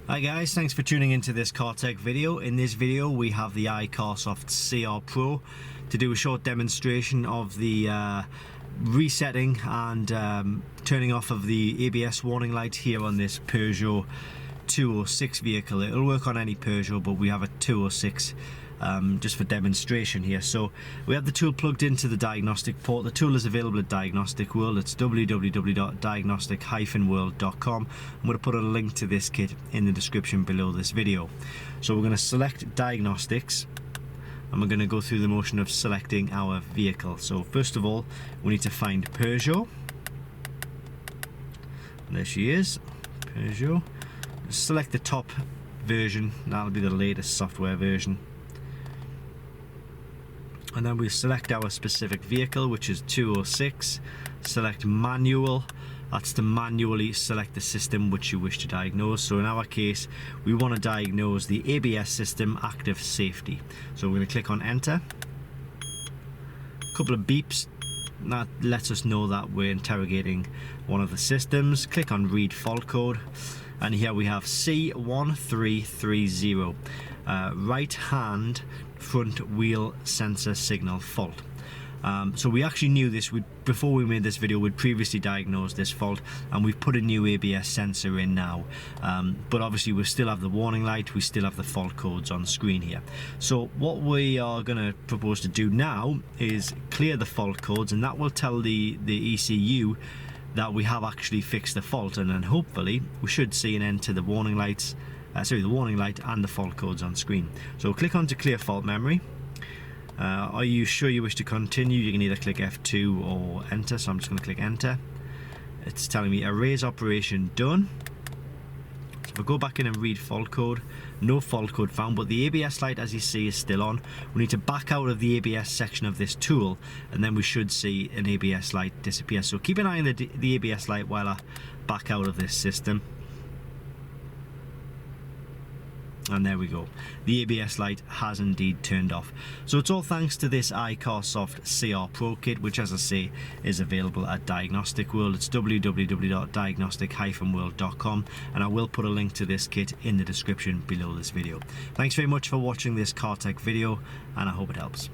Hi guys, thanks for tuning into this car tech video. In this video we have the iCarsoft CR Pro to do a short demonstration of the resetting and turning off of the ABS warning light here on this Peugeot 206 vehicle. It'll work on any Peugeot, but we have a 206 just for demonstration here. So we have the tool plugged into the diagnostic port. The tool is available at Diagnostic World. It's www.diagnostic-world.com. I'm going to put a link to this kit in the description below this video. So we're going to select diagnostics and we're going to go through the motion of selecting our vehicle. So first of all, we need to find Peugeot. There she is, Peugeot. Select the top version, that'll be the latest software version. And then we select our specific vehicle, which is 206. Select manual, that's to manually select the system which you wish to diagnose. So in our case, we want to diagnose the ABS system active safety. So we're going to click on enter. A couple of beeps, that lets us know that we're interrogating one of the systems. Click on read fault code. And here we have C1330, right hand front wheel sensor signal fault. So we actually knew this, before we made this video, we'd previously diagnosed this fault and we've put a new ABS sensor in now. But obviously we still have the warning light, we still have the fault codes on screen here. So what we are going to propose to do now is clear the fault codes, and that will tell the ECU that we have actually fixed the fault, and then hopefully we should see an end to the warning lights, the warning light and the fault codes on screen. So click on to clear fault memory. Are you sure you wish to continue? You can either click F2 or enter, so I'm just going to click enter. It's telling me erase operation done. So if I go back in and read fault code, no fault code found, but the ABS light, as you see, is still on. We need to back out of the ABS section of this tool, and then we should see an ABS light disappear. So keep an eye on the ABS light while I back out of this system. And there we go, the ABS light has indeed turned off. So it's all thanks to this iCarsoft CR Pro kit, which, as I say, is available at Diagnostic World. It's www.diagnostic-world.com, and I will put a link to this kit in the description below this video. Thanks very much for watching this car tech video, and I hope it helps.